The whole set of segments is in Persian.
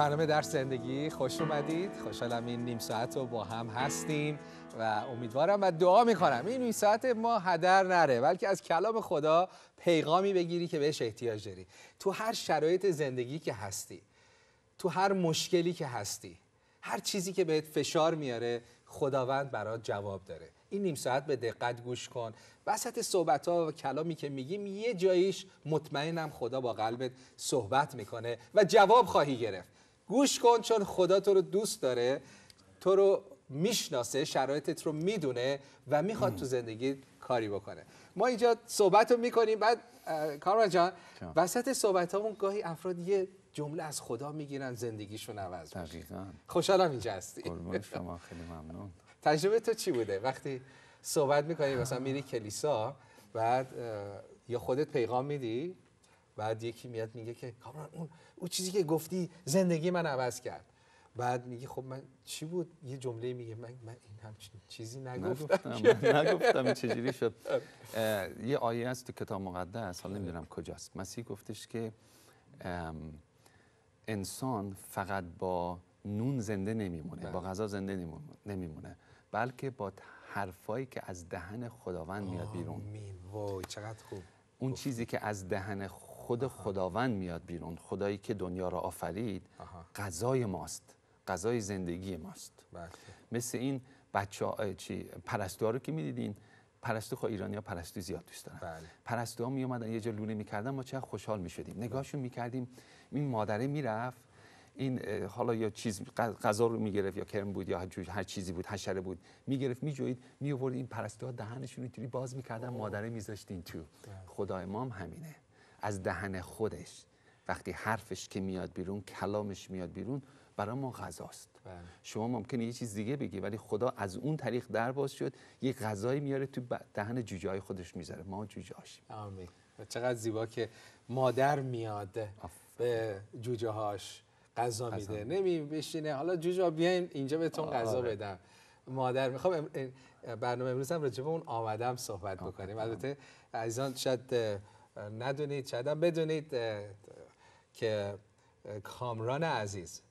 برنامه در زندگی خوش اومدید. خوشحالم این نیم ساعت رو با هم هستیم و امیدوارم و دعا میکنم این نیم ساعت ما هدر نره، بلکه از کلام خدا پیغامی بگیری که بهش احتیاج داری. تو هر شرایط زندگی که هستی، تو هر مشکلی که هستی، هر چیزی که بهت فشار میاره، خداوند برات جواب داره. این نیم ساعت به دقت گوش کن. وسط صحبت‌ها و کلامی که میگیم یه جاییش مطمئنم خدا با قلبت صحبت میکنه و جواب خواهی گرفت. گوش کن، چون خدا تو رو دوست داره، تو رو میشناسه، شرایطت رو میدونه و میخواد تو زندگی کاری بکنه. ما اینجا صحبت رو میکنیم، بعد کامران جان وسط صحبتامون گاهی افراد یه جمله از خدا میگیرن، زندگیشون عوض میشه. دقیقاً. خوشحالم اینجا هستی. قربون شما، خیلی ممنون. تجربه تو چی بوده وقتی صحبت میکنی، مثلا میری کلیسا، بعد یا خودت پیغام میدی، بعد یکی میاد میگه که کامران اون چیزی که گفتی زندگی من عوض کرد، بعد میگی خب من چی بود؟ یه جمله میگه من این همچین چیزی نگفتم. نگفتم این چجوری شد. یه آیه است تو کتاب مقدس، حالا نمیدونم کجاست، مسیح گفتش که انسان فقط با نون زنده نمیمونه، با غذا زنده نمیمونه، بلکه با حرفایی که از دهن خداوند میاد بیرون. آمین. وای چقدر خوب. اون چیزی که از دهن خداوند میاد بیرون، خدایی که دنیا را آفرید، غذای ماست، غذای زندگی ماست. مثل این پرستوها رو که میدیدین، پرستو، خب ایرانی‌ها پرستو زیاد دوست دارن. پرستوها می اومدن یه جا لونه میکردن، ما چقدر خوشحال میشدیم. نگاهشون میکردیم، این مادره میرفت، این حالا یا چیز غذا رو میگرفت، یا کرم بود یا هر چیزی بود، حشره بود، میگرفت میجوید، میآورد. این پرستوها دهنشون اینطوری باز میکردن، مادره میذاشتین تو. خدای ما هم همینه، از دهن خودش وقتی حرفش که میاد بیرون، کلامش میاد بیرون، برای ما غذاست. شما ممکنه یه چیز دیگه بگی، ولی خدا از اون طریق در باز شد، یه غذایی میاره تو دهن جوجه های خودش میذاره، ما جوجه هاشیم. آمین. چقدر زیبا که مادر میاد به جوجه هاش غذا میده، نمی بشینه حالا جوجه ها بیاین اینجا بهتون غذا بدم. مادر. میخوام برنامه امروز هم راجع به اون آمدم صحبت بکنیم. البته عزیزان شاید ندونید، شاید هم بدونید که کامران عزیز،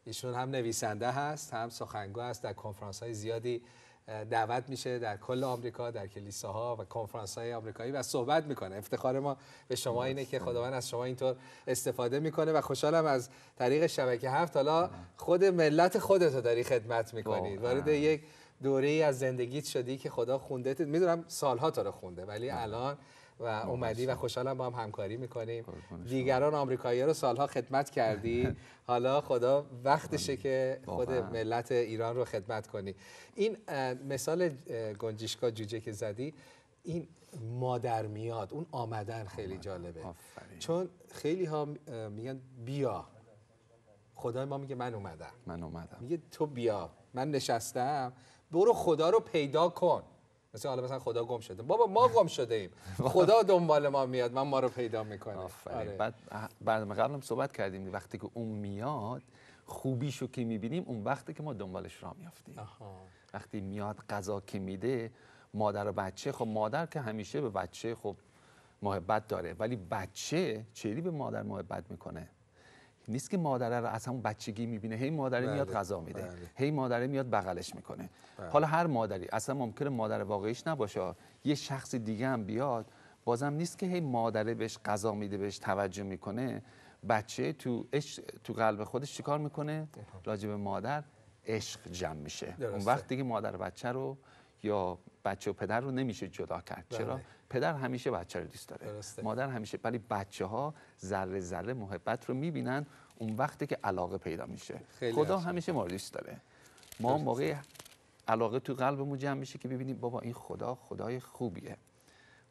ایشون هم نویسنده هست، هم سخنگو هست، در کنفرانس های زیادی دعوت میشه در کل آمریکا، در کلیساها و کنفرانس های آمریکایی و صحبت میکنه. افتخار ما به شما اینه که خداوند از شما اینطور استفاده میکنه و خوشحالم از طریق شبکه 7 حالا خود ملت خودت رو داری خدمت میکنید. وارد یک دوره‌ای از زندگیت شدی که خدا خوندت. میدونم سالها تو رو خونده، ولی الان و اومدی و خوشحالم با هم همکاری میکنیم. دیگران آمریکایی‌ها رو سالها خدمت کردی، حالا خدا وقتشه که خود ملت ایران رو خدمت کنی. این مثال گنجشکا جوجه که زدی، این مادر میاد، اون آمدن خیلی جالبه. چون خیلی ها میگن بیا، خدای ما میگه من اومدم. میگه تو بیا، من نشستم، برو خدا رو پیدا کن. مثلا خدا گم شده، بابا ما گم شده ایم، خدا دنبال ما میاد، ما رو پیدا میکنه. بعد برنامه قبلم صحبت کردیم، وقتی که اون میاد خوبیشو که میبینیم، اون وقتی که ما دنبالش راه میافتیم. وقتی میاد غذا که میده، مادر و بچه، خب مادر که همیشه به بچه خب محبت داره، ولی بچه چجوری به مادر محبت میکنه؟ نیست که مادره رو از همون بچگی میبینه، هی مادره میاد غذا میده، هی مادره میاد بغلش میکنه. حالا هر مادری، اصلا ممکنه مادر واقعیش نباشه، یه شخص دیگه هم بیاد، بازم نیست که هی مادره بهش غذا میده، بهش توجه میکنه. بچه تو قلب خودش چیکار میکنه؟ راجع به مادر عشق جمع میشه. اون وقت دیگه مادر بچه رو یا بچه و پدر رو نمیشه جدا کرد. چرا؟ پدر همیشه بچه رو دوست داره، مادر همیشه، ولی بچه ها ذره ذره محبت رو میبینن اون وقتی که علاقه پیدا میشه. خدا همیشه ما رو دوست داره. ما موقع علاقه تو قلبمون جمع میشه که ببینیم بابا این خدا خدای خوبیه،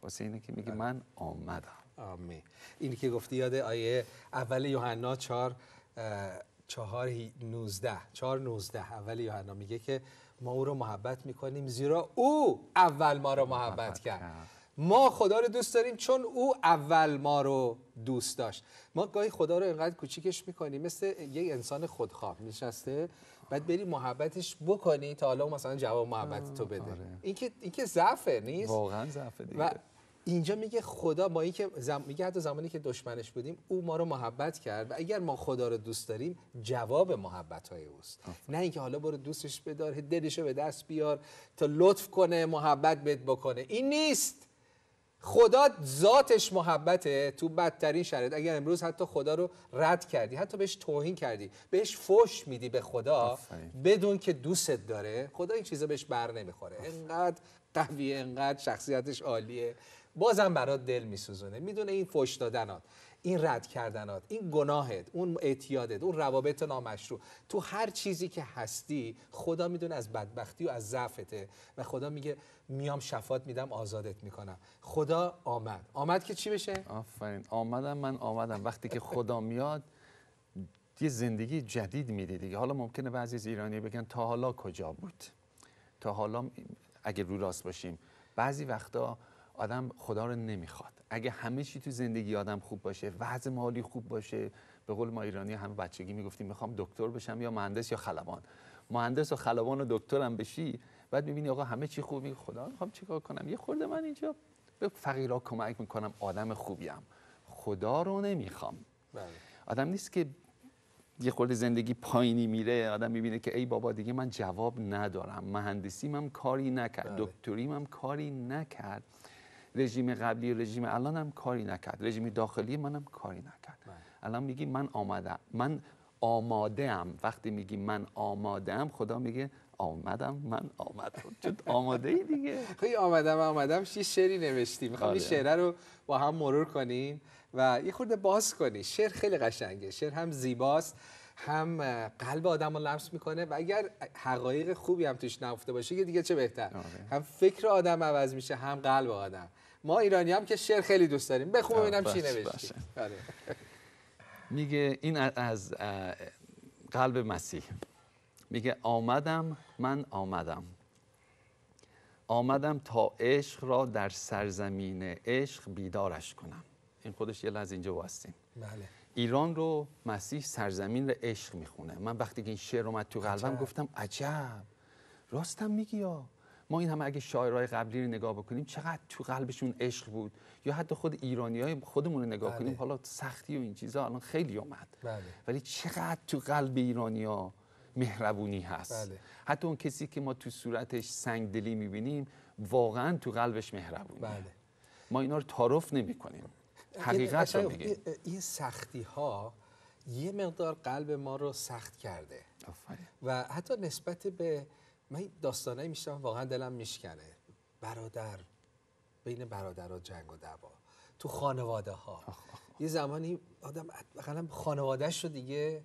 واسه اینه که میگه من آمدم. آمین. اینی که گفتی یاد آیه اول یوحنا 4:19 اول یوحنا میگه که ما او رو محبت میکنیم زیرا او اول ما رو محبت کرد. ما خدا رو دوست داریم چون او اول ما رو دوست داشت. ما گاهی خدا رو اینقدر کوچیکش میکنیم، مثل یک انسان خودخواه نشسته، بعد بری محبتش بکنی تا حالا مثلا جواب محبت تو بده. این که ضعفه نیست؟ واقعا ضعفه دیگه. اینجا میگه خدا با اینکه میگه حتی زمانی که دشمنش بودیم او ما رو محبت کرد و اگر ما خدا رو دوست داریم جواب محبت‌های اوست. نه اینکه حالا برو دوستش بدار، دلشو به دست بیار تا لطف کنه، محبت بهت بکنه. این نیست. خدا ذاتش محبته. تو بدترین شرایط اگر امروز حتی خدا رو رد کردی، حتی بهش توهین کردی، بهش فحش میدی به خدا بدون که دوستت داره، خدا این چیزا بهش بر نمیخوره. انقدر قویه، انقدر شخصیتش عالیه، بازم برات دل میسوزونه. میدونه این فحش دادنات، این رد کردنات، این گناهت، اون اعتیادت، اون روابط نامشروع، تو هر چیزی که هستی خدا میدونه از بدبختی و از ضعفته و خدا میگه میام شفات میدم، آزادت میکنم. خدا آمد که چی بشه؟ آفرین. من آمدم. وقتی که خدا میاد یه زندگی جدید میده دیگه. حالا ممکنه بعضی از ایرانی بگن تا حالا کجا بود؟ تا حالا اگه رو راست باشیم بعضی وقتا آدم خدا رو نمیخواد. اگه همه چی تو زندگی آدم خوب باشه، وضع مالی خوب باشه، به قول ما ایرانی همه بچگی میگفتیم میخوام دکتر بشم یا مهندس یا خلبان. مهندس و خلبان و دکترم بشی، بعد میبینی آقا همه چی خوب، میگی خدا میخوام چیکار کنم؟ یه خورده من اینجا به فقیرا کمک میکنم، آدم خوبیم. خدا رو نمیخوام. آدم نیست که یه خورده زندگی پایینی میره آدم میبینه که ای بابا دیگه من جواب ندارم، مهندسیم هم کاری نکرد، دکتریم هم کاری نکرد، رژیم قبلی و رژیم الانم کاری نکرد، رژیم داخلی منم کاری نکرد. الان میگی من آماده ام. وقتی میگی من آماده ام، خدا میگه من آمدم. چون آماده ای دیگه. خیلی آمدم یه شعری نوشتی، میخوام این شعر رو با هم مرور کنیم و یه خورده باز کنی. شعر خیلی قشنگه، شعر هم زیباست، هم قلب آدم رو لمس میکنه و اگر حقایق خوبی هم توش نهفته باشه که دیگه چه بهتر. هم فکر آدم عوض میشه، هم قلب آدم. ما ایرانی هم که شعر خیلی دوست داریم. بخون ببینم چی نوشتی. میگه این از قلب مسیح. میگه من آمدم تا عشق را در سرزمین عشق بیدارش کنم. این خودش یه لحظه اینجا واسطیم. بله. ایران رو مسیح سرزمین عشق میخونه. من وقتی که این شعر اومد تو قلبم گفتم عجب، راستم میگی. یا ما این همه اگه شاعرای قبلی رو نگاه بکنیم چقدر تو قلبشون عشق بود، یا حتی خود ایرانیای خودمون رو نگاه کنیم، حالا سختی و این چیزا الان خیلی اومد، ولی چقدر تو قلب ایرانیا مهربونی هست. حتی اون کسی که ما تو صورتش سنگدلی میبینیم واقعا تو قلبش مهربونیه. ما اینا رو تعارف نمیکنیم، حقیقت رو میگیم. این سختی ها یه مقدار قلب ما رو سخت کرده و حتی نسبت به من داستانایی میشنوم واقعا دلم میشکنه. بین برادرها جنگ و دعوا، تو خانواده ها. یه زمانی آدم مثلا خانواده‌اش رو دیگه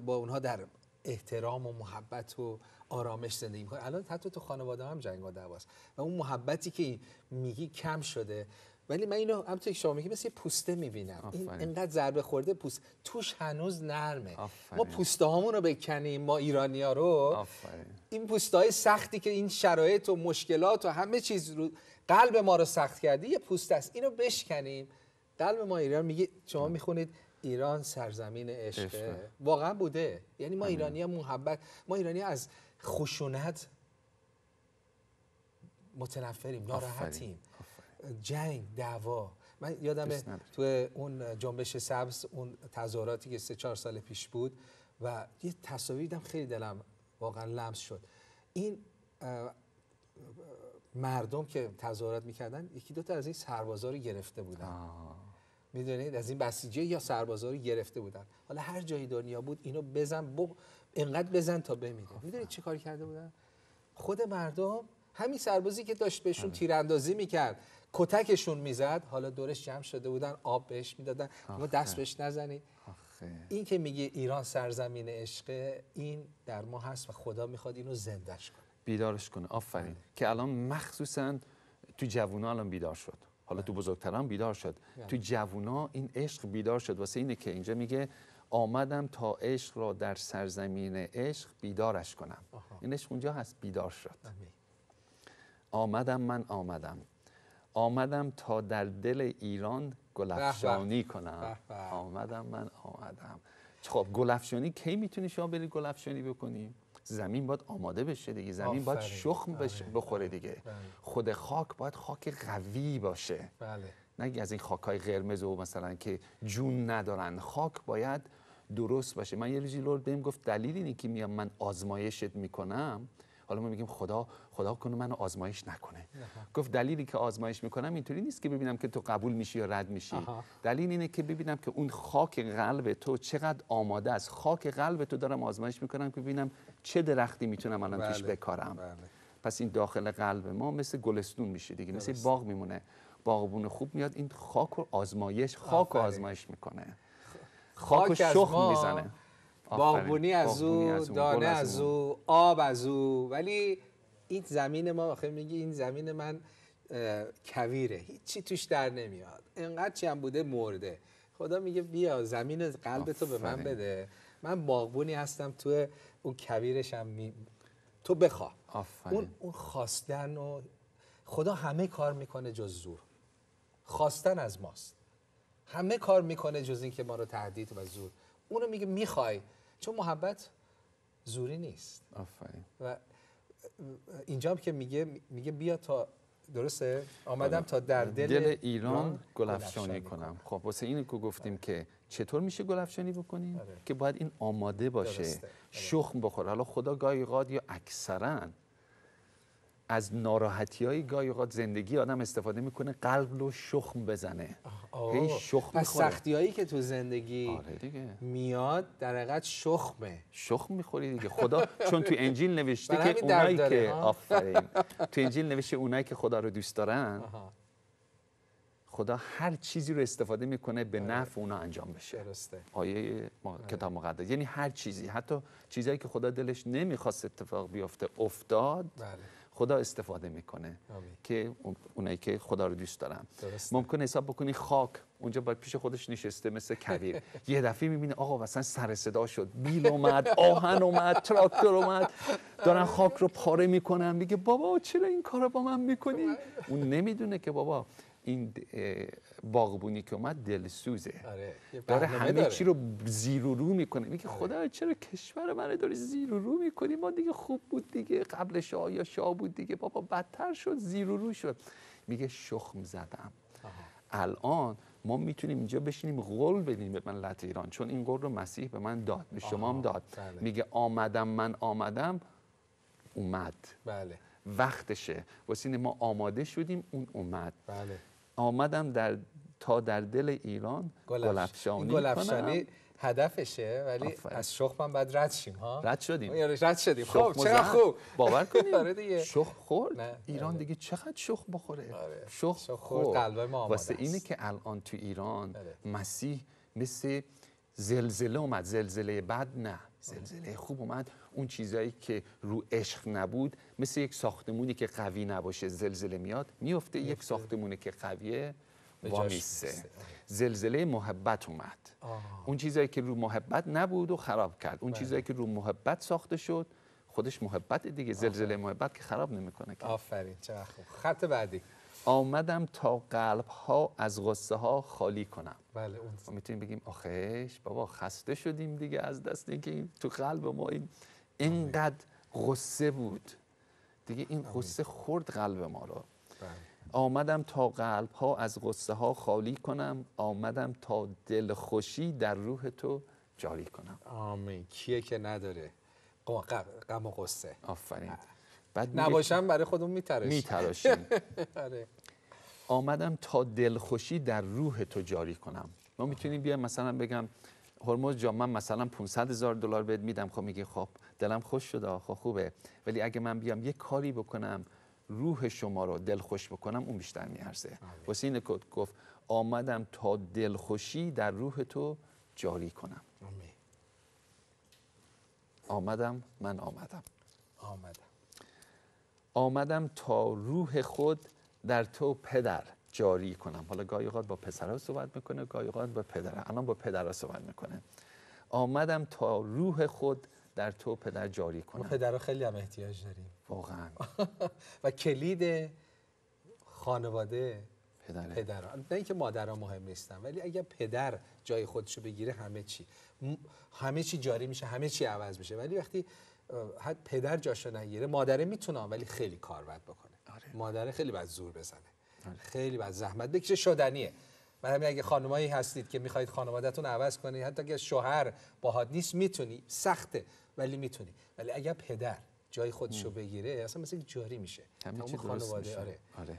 با اونها در احترام و محبت و آرامش زندگی میکنه. الان حتی تو خانواده هم جنگ و دعواست و اون محبتی که میگی کم شده. ولی من اینو همونطور که شما میگی مثل یه پوسته میبینم. این انقدر ضربه خورده، پوست توش هنوز نرمه. ما پوسته هامون رو بکنیم، ما ایرانی‌ها رو، این پوسته‌های سختی که این شرایط و مشکلات و همه چیز رو قلب ما رو سخت کرده، یه پوسته است، اینو بشکنیم. قلب ما ایران میگه، شما میخونید ایران سرزمین عشقه. واقعا بوده. یعنی ما ایرانی‌ها محبت، ما ایرانی‌ها از خشونت متنفریم، ناراحتیم. جنگ، دعوا. من یادمه تو اون جنبش سبز، اون تظاهراتی که 3-4 سال پیش بود و یه تصاویر دیدم خیلی دلم واقعا لمس شد. این مردم که تظاهرات میکردن یکی دو تا از این سربازا رو گرفته بودن. میدونید از این بسیجی یا سربازا رو گرفته بودن. حالا هر جای دنیا بود اینو بزن، اینقدر بزن تا بمیره. میدونید چه کار کرده بودن؟ خود مردم، همین سربازی که داشت بهشون تیراندازی میکرد، کتکشون میزد، حالا دورش جمع شده بودن، آب بهش میدادن، ما دست بهش نزنید. این که میگه ایران سرزمین عشقه، این در ما هست و خدا میخواد اینو زندهش کنه، بیدارش کنه. آفرین. که الان مخصوصا تو جوونا الان بیدار شد. حالا تو بزرگتران بیدار شد، تو جوونا این عشق بیدار شد. واسه اینه که اینجا میگه آمدم تا عشق را در سرزمین عشق بیدارش کنم. این عشق اونجا هست، بیدار شد. من آمدم تا در دل ایران گلفشانی کنم. من آمدم خب گلفشانی کی میتونی شما بری گلفشانی بکنی؟ زمین باید آماده بشه دیگه، زمین باید شخم بخوره دیگه. خود خاک باید خاک قوی باشه. بله. نه از این خاکای قرمز و مثلا که جون ندارن. خاک باید درست باشه. من یه روزی لورد بهم گفت دلیل اینه که میام من آزمایشت میکنم، حالا ما میگیم خدا کنه منو آزمایش نکنه. گفت دلیلی که آزمایش میکنم اینطوری نیست که ببینم که تو قبول میشی یا رد میشی. دلیل اینه که ببینم که اون خاک قلب تو چقدر آماده است. خاک قلب تو دارم آزمایش میکنم که ببینم چه درختی میتونم الان توش بکارم. پس این داخل قلب ما مثل گلستون میشه دیگه، مثل باغ میمونه. باغبون خوب میاد این خاک رو آزمایش میکنه. خاک رو شخم میزنه. باغبونی از او، دانه از او، آب از او. ولی این زمین ما آخه میگی این زمین من کویره، هیچی توش در نمیاد، انقدر چی هم بوده مرده. خدا میگه بیا زمین قلب تو به من بده، من باغبونی هستم تو اون کویرشم تو بخواه. اون خواستن و خدا همه کار میکنه جز زور. خواستن از ماست، همه کار میکنه جز این که ما رو تهدید و زور. اونو میگه میخوای، چون محبت زوری نیست. آفرین. و اینجا هم که میگه بیا تا درسته آمدم تا در دل ایران گلفشانی کنم. خب واسه اینو که گفتیم که چطور میشه گلفشانی بکنیم؟ که باید این آماده باشه، شخم بخوره. حالا خدا گاهی اوقات یا اکثرا از ناراحتی‌های گاهی اوقات زندگی آدم استفاده میکنه قلب رو شخم بزنه. هی شخم پس سختی‌هایی که تو زندگی میاد در حقیقت شخم میخوری دیگه. خدا چون تو انجیل نوشته که اونایی که آفرین تو انجیل نوشته اونایی که خدا رو دوست دارن خدا هر چیزی رو استفاده میکنه به نفع اونا انجام بشه. درسته. آیه کتاب مقدس یعنی هر چیزی، حتی چیزایی که خدا دلش نمیخواست اتفاق بیفته افتاد. خدا استفاده میکنه که اونایی که خدا رو دوست دارن. ممکن حساب بکنی خاک اونجا باید پیش خودش نشسته مثل کویر، یه دفعه میبینه آقا مثلا سر صدا شد، بیل اومد، آهن اومد، تراکتور اومد، دارن خاک رو پاره میکنن. میگه بابا چرا این کارو با من میکنی؟ اون نمیدونه که بابا این باغبونی که اومد دلسوزه، داره همه چی رو زیر و رو میکنه. میگه خدا چرا کشور من داری زیر و رو میکنی؟ ما دیگه خوب بود دیگه، قبل شاه یا شاه بود دیگه، بابا بدتر شد، زیر و رو شد. میگه شخم زدم. الان ما میتونیم اینجا بشینیم قول بدیم به ملت ایران، چون این قول رو مسیح به من داد، به شما هم داد. میگه من آمدم اومد. بله. وقتشه، واسه این ما آماده شدیم، اون اومد. بله. آمدم تا در دل ایران گلفشانی کنم. هدفشه، ولی از شخم باید رد شیم. رد شدیم. خب چقدر خوب باور کنیم. شخم خورد ایران دیگه، چقدر شخم بخوره. شخم خورد قلبای ما آماده واسه اینه که الان تو ایران مسیح مثل زلزله اومد. زلزله بد نه، زلزله خوب اومد. اون چیزایی که رو عشق نبود، مثل یک ساختمونی که قوی نباشه زلزله میاد میفته، یک ساختمونی که قویه وامیسته. زلزله محبت اومد. اون چیزایی که رو محبت نبود و خراب کرد. اون چیزایی که رو محبت ساخته شد خودش محبت دیگه. زلزله محبت که خراب نمیکنه. آفرین، چقدر خوب. خط بعدی. آمدم تا قلب ها از غصه ها خالی کنم. بله. ما میتونیم بگیم آخیش بابا خسته شدیم دیگه از دست اینکه این تو قلب ما اینقدر غصه بود دیگه. این غصه خورد قلب ما رو. آمدم تا قلب ها از غصه ها خالی کنم، آمدم تا دل خوشی در روح تو جاری کنم. آمین. کیه که نداره غم و غصه؟ آفرین. نباشم برای خودمون میتراشیم. آمدم تا دلخوشی در روح تو جاری کنم. ما میتونیم بیایم مثلا بگم هرمز جان من مثلا $500,000 بهت میدم. خب میگه خب دلم خوش شده، خب خوبه، ولی اگه من بیام یه کاری بکنم روح شما رو دلخوش بکنم اون بیشتر میارزه. واسه این گفت آمدم تا دلخوشی در روح تو جاری کنم. آمدم آمدم تا روح خود در تو پدر جاری کنم. حالا گاهی اوقات با پسرها صحبت میکنه، گاهی اوقات با پدرها. الان با پدرها صحبت میکنه. آمدم تا روح خود در تو پدر جاری کنم. ما پدرها خیلی هم احتیاج داریم واقعا. و کلید خانواده پدر. نه اینکه مادرها مهم نیستن، ولی اگه پدر جای خودشو بگیره همه چی جاری میشه، همه چی عوض میشه. ولی وقتی پدر جاشو نگیره، مادره میتونه ولی خیلی کار باید بکنه. مادره خیلی باید زور بزنه، خیلی باید زحمت بکشه. شدنیه. برای همین اگه خانمایی هستید که میخواید خانواده‌تون عوض کنید، حتی اگه شوهر باهات نیست، میتونی، سخته ولی میتونی. ولی اگه پدر جای خودشو بگیره، اصلا مثل جاری میشه تمام خانواده. آره.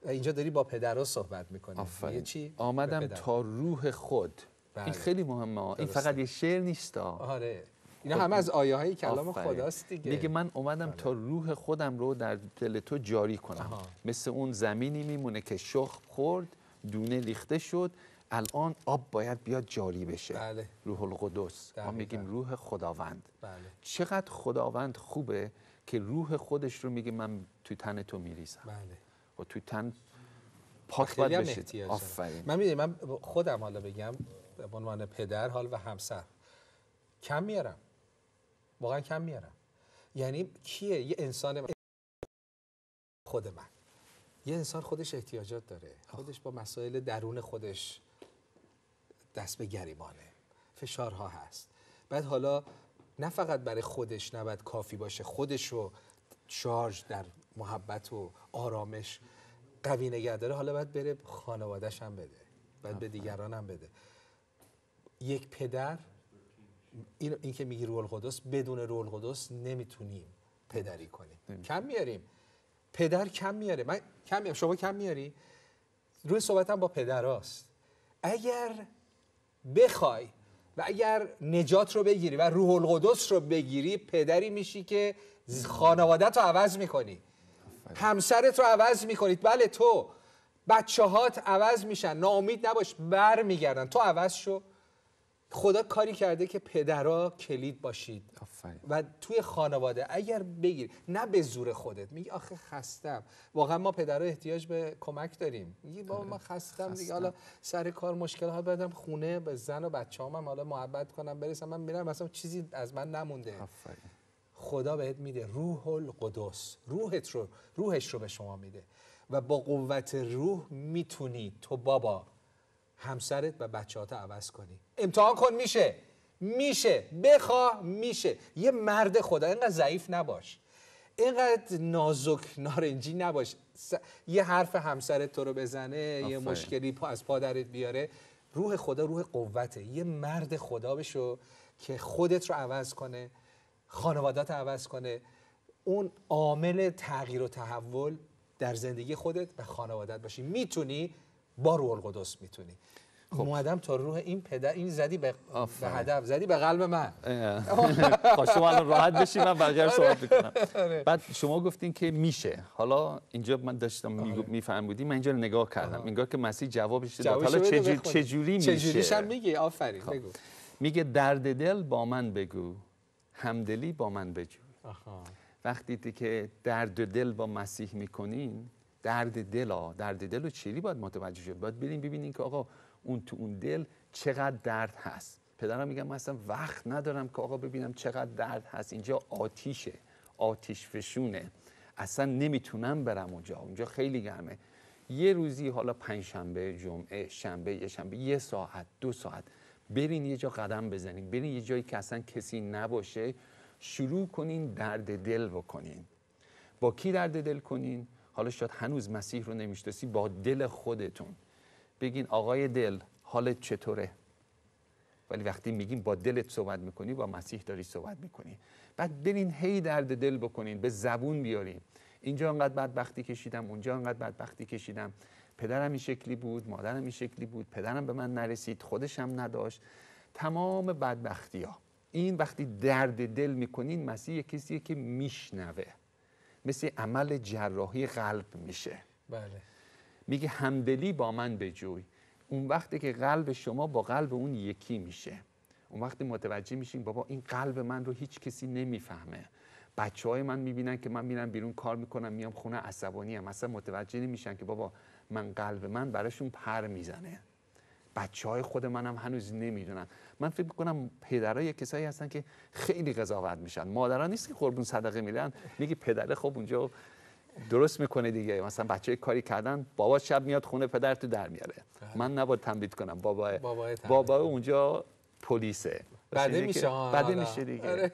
اینجا داری با پدرها صحبت میکنی. یه چی؟ آمدم تا روح خود. این خیلی مهمه. این فقط یه شعر نیست. آره. اینا همه از آیه های کلام خداست دیگه. میگه من اومدم تا روح خودم رو در دل تو جاری کنم. مثل اون زمینی میمونه که شخم خورد، دونه ریخته شد، الان آب باید بیاد جاری بشه. بله. روح القدس. ما میگیم روح خداوند. بله. چقدر خداوند خوبه که روح خودش رو میگه من توی تن تو میریزم. بله. و توی تن پاک باید بشه. آفرین. من میدونم، من خودم حالا بگم به عنوان پدر حال و همسر کم میارم، واقعا کم میارم. یعنی کیه؟ یه انسان، خود من، یه انسان خودش احتیاجات داره، خودش با مسائل درون خودش دست به گریبانه، فشارها هست. بعد حالا نه فقط برای خودش نباید کافی باشه، خودش رو شارژ در محبت و آرامش قوی نگه داره، حالا باید بره خانواده‌ش هم بده، باید به دیگران هم بده. یک پدر، این که میگی روح القدس، بدون روح القدس نمیتونیم پدری کنیم. کم میاریم. پدر کم میاره، من کم میارم، شما کم میاری. روی صحبتم با پدراست. اگر بخوای و اگر نجات رو بگیری و روح القدس رو بگیری، پدری میشی که خانوادت رو عوض میکنی، همسرت رو عوض میکنید. بله، تو بچه‌هات عوض میشن، ناامید نباش، برمیگردن. تو عوض شو. خدا کاری کرده که پدرها کلید باشید. و توی خانواده اگر بگیر، نه به زور خودت میگی آخه خستم. واقعا ما پدرها احتیاج به کمک داریم. میگی بابا من خستم دیگه، حالا سر کار مشکل ها، بدم خونه به زن و بچه‌هام هم حالا محبت کنم، برسم من میرم مثلا چیزی از من نمونده. خدا بهت میده روح القدس، روحش رو به شما میده و با قوت روح میتونی تو بابا همسرت و بچه‌هات عوض کنی. امتحان کن، میشه، بخواه میشه. یه مرد خدا، اینقدر ضعیف نباش، اینقدر نازک نارنجی نباش. یه حرف همسرت تو رو بزنه، یه مشکلی از پادرت بیاره، روح خدا روح قوته. یه مرد خدا بشو که خودت رو عوض کنه، خانوادات عوض کنه. اون عامل تغییر و تحول در زندگی خودت و خانوادت باشی. میتونی با روح القدس میتونی. اومدم تا روح این پدر، این زدی به هدف، زدی به قلب من. شما الان راحت بشی، من بقیه رو صحبت میکنم. بعد شما گفتین که میشه. حالا اینجا من داشتم میفهمیدم، من اینجا رو نگاه کردم، انگار که مسیح جوابش داد. حالا چجوری میشه؟ چجوریش هم میگی؟ آفرین. بگو. میگه درد دل با من بگو، همدلی با من بجو. وقتی که درد دل با مسیح میکنین، درد دل رو چیزی باید متوجه شد. باید بریم ببینین که آقا تو اون دل چقدر درد هست. پدرم میگم من اصلا وقت ندارم که آقا ببینم چقدر درد هست. اینجا آتیشه، آتیش فشونه، اصلا نمیتونم برم اونجا خیلی گرمه. یه روزی، حالا پنجشنبه، جمعه، شنبه، یه شنبه، 1 ساعت 2 ساعت برین یه جا قدم بزنین، برین یه جایی که اصلا کسی نباشه، شروع کنین درد دل بکنین. با کی درد دل کنین؟ حالا شاید هنوز مسیح رو نمیشناسی، با دل خودتون بگین آقای دل حالت چطوره؟ ولی وقتی میگیم با دلت صحبت میکنی، با مسیح داری صحبت میکنی. بعد برین هی درد دل بکنین، به زبون بیارین. اینجا انقدر بدبختی کشیدم، اونجا انقدر بدبختی کشیدم، پدرم این شکلی بود، مادرم این شکلی بود، پدرم به من نرسید، خودشم نداشت، تمام بدبختی ها. این وقتی درد دل میکنین، مسیح کسیه که میشنوه، مثل عمل جراحی قلب میشه. بله. میگه همدلی با من بجوی. اون وقتی که قلب شما با قلب اون یکی میشه، اون وقتی متوجه میشین بابا این قلب من رو هیچ کسی نمیفهمه. بچهای من میبینن که من میرم بیرون کار میکنم، میام خونه عصبانی ام، اصلا متوجه نمیشن که بابا من قلب من براشون پر میزنه. بچهای خود منم هنوز نمیدونن. من فکر میکنم پدرها کسایی هستن که خیلی قضاوت میشن. مادرها نیست که قربون صدقه میدن، میگه پدر خب اونجا درست میکنه دیگه. مثلا بچه کاری کردن، بابا شب میاد خونه، پدر تو در میاره. من نباید تمدید کنم، بابا اونجا پلیسه. بعده میشه دیگه.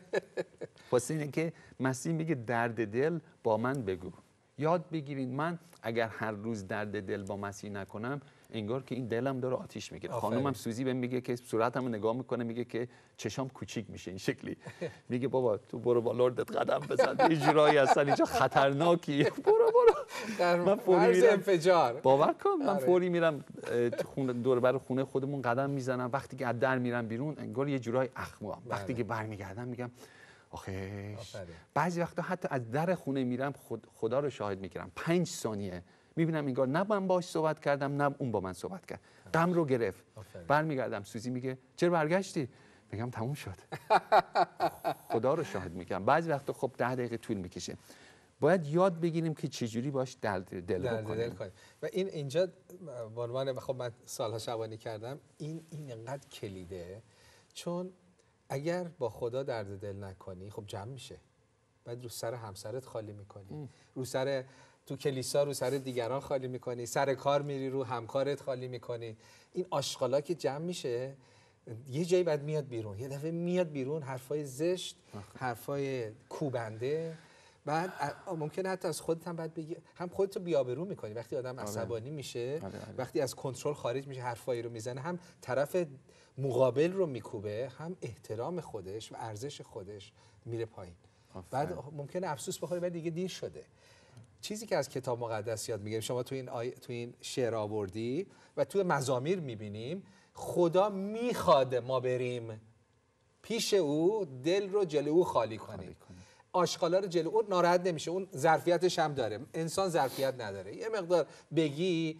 واسه اینه که مسیح میگه درد دل با من بگو. یاد بگیرین. من اگر هر روز درد دل با مسیح نکنم، انگار که این دلم داره آتیش میگیره. خانومم سوزی بهم میگه که صورتمو نگاه میکنه، میگه که چشام کوچیک میشه این شکلی. میگه بابا تو برو با لردت قدم بزن، یه جورایی اصلا اینجا خطرناکی. برو من فوری میرم انفجار. باور کن من فوری میرم دور بر خونه خودمون قدم میزنم. وقتی که از در میرم بیرون انگار یه جورایی اخمام. وقتی که برمیگردم میگم آخه. بعضی وقتا حتی از در خونه میرم، خدا رو شاهد میگیرم 5 ثانیه میبینم انگار نه من باهاش صحبت کردم نه اون با من صحبت کرد. غم رو گرفت. برمیگردم سوزی میگه چرا برگشتی؟ میگم تموم شد. خدا رو شاهد میگم. بعضی وقتا خب 10 دقیقه طول میکشه. باید یاد بگیریم که چجوری باش دل کنیم. و اینجا به عنوان خب من سالها شبانی کردم، این انقدر کلیده، چون اگر با خدا درد دل نکنی خب جمع میشه. بعد رو سر همسرت خالی میکنی، رو سر تو کلیسا رو سر دیگران خالی میکنی، سر کار میری رو همکارت خالی میکنی. این آشغالا که جمع میشه یه جایی بعد میاد بیرون. یه دفعه میاد بیرون حرفای زشت، حرفای کوبنده. بعد ممکنه حتی از خودت هم بعد بگی، هم خودتو بی‌آبرو میکنی وقتی آدم عصبانی میشه. وقتی از کنترل خارج میشه، حرفایی رو میزنه، هم طرف مقابل رو میکوبه، هم احترام خودش و ارزش خودش میره پایین. بعد ممکنه افسوس بخوری، بعد دیگه دیر شده. چیزی که از کتاب مقدس یاد میگیریم، شما تو این شعر آوردی و تو مزامیر میبینیم، خدا میخواد ما بریم پیش او، دل رو جلو او خالی کنیم. آشغالا رو جلو اون ناراحت نمیشه، اون ظرفیتش هم داره. انسان ظرفیت نداره. یه مقدار بگی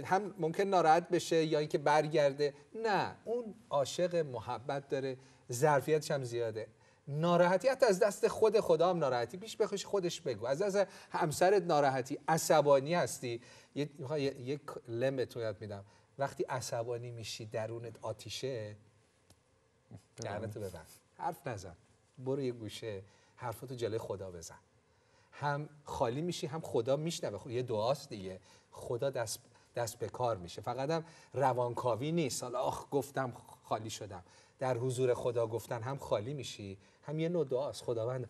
هم ممکن ناراحت بشه یا اینکه برگرده. نه، اون عاشق محبت داره، ظرفیتش هم زیاده. ناراحتی حتی از دست خود خدا هم ناراحتی پیش بخوش خودش بگو. از همسرت ناراحتی، عصبانی هستی، یک لم بهتون یاد میدم. وقتی عصبانی میشی درونت آتیشه، دهنتو ببند، حرف نزن، برو یه گوشه حرفاتو جلوی خدا بزن. هم خالی میشی، هم خدا میشنوه. یه دعاست دیگه، خدا دست به کار میشه. فقط هم روانکاوی نیست، حالا گفتم خالی شدم. در حضور خدا گفتن هم خالی میشی، هم یه نوع دعاست. خداوند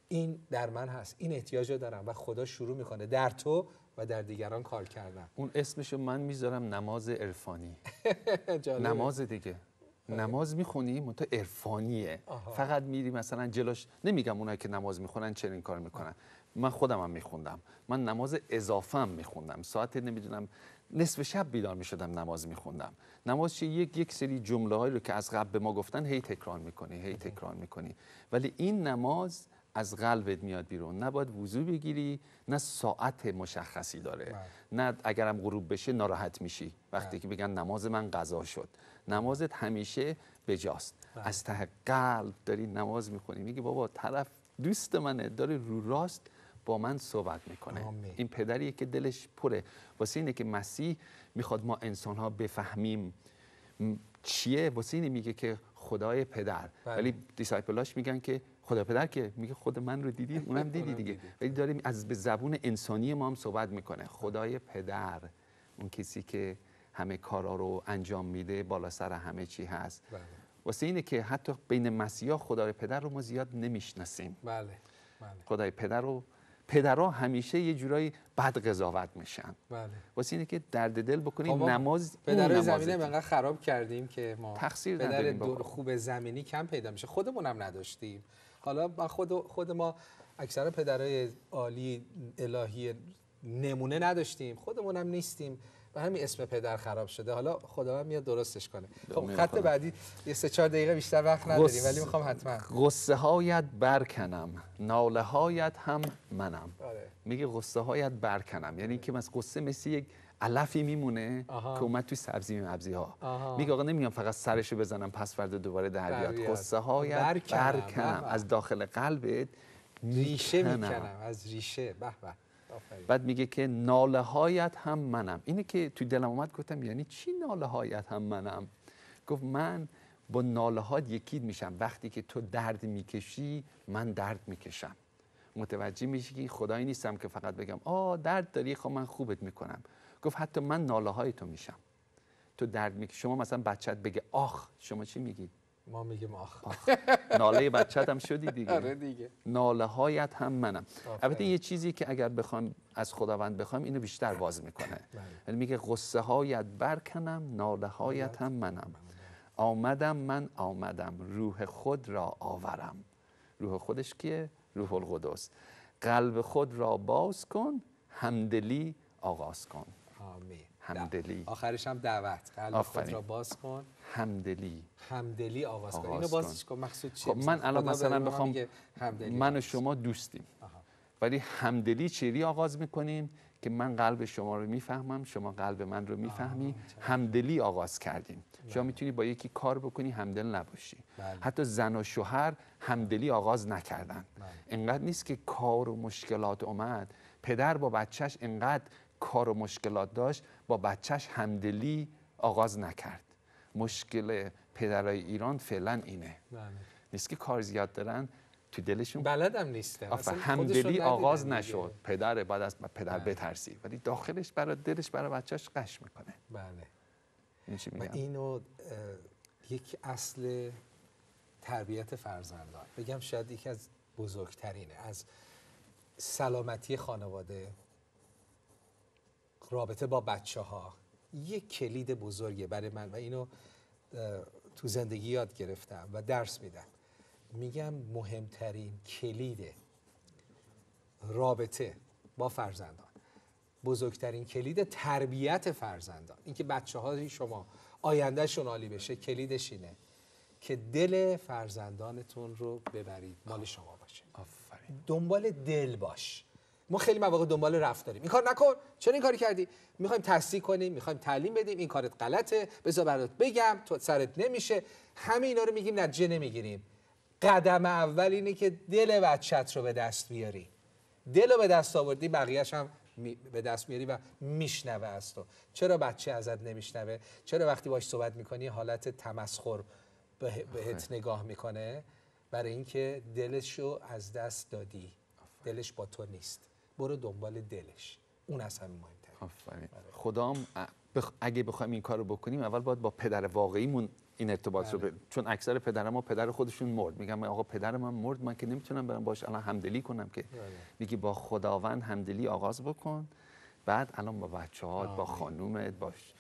این در من هست، این احتیاج رو دارم، و خدا شروع میکنه در تو و در دیگران کار کردن. اون اسمشو من میذارم نماز عرفانی. نماز دیگه، نماز میخونی منتها عرفانیه. فقط میری مثلا جلوش. نمیگم اونایی که نماز میخونن چرا این کار میکنن، من خودم هم میخوندم. من نماز اضافه هم میخوندم، ساعت نمیدونم نصف شب بیدار میشدم نماز میخوندم. نماز چه یک سری جمله هایی رو که از قبل به ما گفتن هی تکرار میکنی. ولی این نماز از قلبت میاد بیرون. نباید وضو بگیری، نه ساعت مشخصی داره، نه اگرم غروب بشه ناراحت میشی وقتی که بگن نماز من قضا شد. نمازت همیشه بجاست. از ته قلب داری نماز میخونی، میگی بابا طرف دوست منه، داره رو راست با من صحبت میکنه. این پدریه که دلش پره. واسه اینه که مسیح میخواد ما انسان ها بفهمیم چیه. واسه اینه میگه که خدای پدر. ولی دیسایپلاش میگن که خدا پدر، که میگه خود من رو دیدی، اونم دیدی دیگه. ولی داره از به زبون انسانی ما هم صحبت میکنه. خدای پدر، اون کسی که همه کارا رو انجام میده، بالا سر همه چی هست. واسه اینه که حتی بین مسیحا خدای پدر رو ما زیاد نمیشناسیم. خدای پدرها همیشه یه جورایی بد قضاوت میشن. واسه اینه که درد دل بکنیم. نماز پدرای زمینه انقدر خراب کردیم که ما تقصیر پدر خوب زمینی کم پیدا میشه. خودمون هم نداشتیم. حالا خود ما اکثر پدرای عالی الهی نمونه نداشتیم، خودمون هم نیستیم و همین اسم پدر خراب شده. حالا خداوند میاد درستش کنه. خب خط بعدی یه 3-4 دقیقه بیشتر وقت نداریم، ولی میخوام حتما. غصه هایت برکنم، ناله هایت هم منم. میگه غصه هایت برکنم، یعنی که غصه مثل یک علفی میمونه که اومد توی سبزی ها. میگه آقا نمیام فقط سرشو بزنم پس فردا دوباره در بیاد. غصه هایت برکنم، از داخل قلبت ریشه میکنم، از ریشه. به به. بعد میگه که ناله هایت هم منم. اینه که تو دلم اومد، گفتم یعنی چی ناله هایت هم منم؟ گفت من با ناله هات یکی میشم. وقتی که تو درد میکشی من درد میکشم. متوجه میشی که خدایی نیستم که فقط بگم درد داری، خب من خوبت میکنم. گفت حتی من ناله های تو میشم. تو درد میگی، شما مثلا بچت بگه آخ، شما چی میگی؟ ما میگیم آخ. ناله بچت هم شدی دیگه. آره دیگه. ناله هایت هم منم. البته یه چیزی که اگر بخوام از خداوند بخوام اینو بیشتر باز میکنه. یعنی میگه غصه هایت برکنم، ناله هایت هم منم. آمدم من آمدم، روح خود را آورم. روح خودش کیه؟ روح القدس. قلب خود را باز کن، همدلی آغاز کن. آمین. همدلی. آخرش هم دعوت. قلب خود را باز کن، همدلی آغاز کن. اینو بازش کن. مقصود چیه؟ خب من الان مثلا بخوام، من و شما دوستیم، ولی همدلی چیری آغاز میکنیم که من قلب شما رو میفهمم، شما قلب من رو میفهمی. همدلی آغاز کردیم. شما میتونی با یکی کار بکنی همدل نباشی. حتی زن و شوهر همدلی آغاز نکردن. اینقدر نیست که کار و مشکلات اومد، پدر با بچهش اینقدر کار و مشکلات داشت، با بچهش همدلی آغاز نکرد. مشکل پدرای ایران فعلا اینه. نیست که کار زیاد دارن، تو دلشون بلدم نیسته. همدلی آغاز نشد. پدر بعد از پدر بترسی، ولی داخلش برای دلش برای بچهش قش میکنه. و اینو یک اصل تربیت فرزندان، بگم شاید یکی از بزرگترینه، از سلامتی خانواده، رابطه با بچه ها، یک کلید بزرگه برای من و اینو تو زندگی یاد گرفتم و درس میدم. میگم مهمترین کلید رابطه با فرزندان، بزرگترین کلید تربیت فرزندان، اینکه بچه های شما آیندهشون عالی بشه، کلیدش اینه که دل فرزندانتون رو ببرید مال شما باشه. آفرین. دنبال دل باش. ما خیلی مواقع دنبال رفتاریم. این کار نکن، چرا این کاری کردی؟ میخوایم تصحیح کنیم، میخوایم تعلیم بدیم، این کارت غلطه، بذار برات بگم، تو سرت نمیشه. همه اینا رو میگیم، نتیجه نمیگیریم. قدم اول اینه که دل بچت رو به دست بیاری. دل رو به دست آوردی، بقیه‌اش هم به دست میاری و میشنوه از تو. چرا بچه ازت نمیشنوه؟ چرا وقتی باهاش صحبت میکنی حالت تمسخر بهت نگاه میکنه؟ برای اینکه دلش رو از دست دادی. دلش با تو نیست. برو دنبال دلش. اون از همه مهمتره. آفرین. خدام اگه بخوایم این کارو بکنیم، اول باید با پدر واقعیمون این ارتباط رو چون اکثر پدرما پدر خودشون مرد. میگم آقا پدر من مرد، من که نمیتونم برم باش الان همدلی کنم که. میگی با خداوند همدلی آغاز بکن، بعد الان با بچه‌هات، با خانومت، باش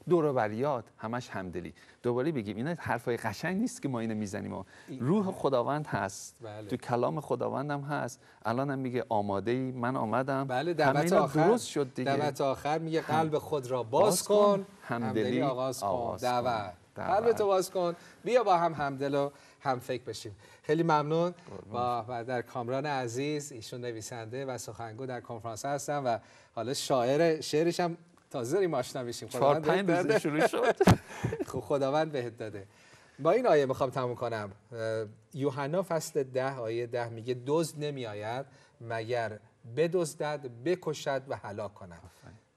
دور و بریات همش همدلی. دوباره بگیم اینا حرفای قشنگ نیست که ما اینو میزنیم. روح خداوند هست. تو کلام خداوند هم هست. الان هم میگه آماده ای، من آمدم. بله، دعوت آخر درست شد دیگه. دعوت آخر میگه قلب خود را باز کن، همدلی آغاز کن. دعوت قلبتو باز کن، بیا با هم همدل و هم فکر بشیم. خیلی ممنون. و در کامران عزیز، ایشون نویسنده و سخنگو در کنفرانس هستن و حالا شعرش هم تازه داریم آشنا بشیم. 4-5 روز شروع شد. خداوند بهت داده. با این آیه میخوام تموم کنم. یوحنا فصل 10 آیه 10 میگه دزد نمی آید مگر بدزدد، بکشد و هلاک کند.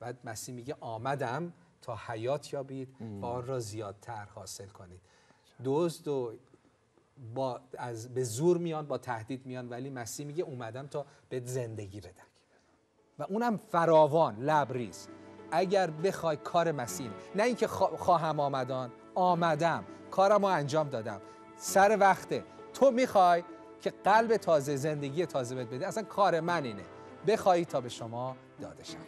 بعد مسیح میگه آمدم تا حیات یابید و آن را زیادتر حاصل کنید. دزد و به زور میان، با تهدید میان، ولی مسیح میگه اومدم تا به زندگی بدم و اونم فراوان، لبریز. اگر بخوای کار مسیح، نه اینکه خواهم آمدم کارمو انجام دادم، سر وقته. تو میخوای که قلب تازه، زندگی تازه بده، اصلا کار من اینه، بخوای تا به شما داده شود.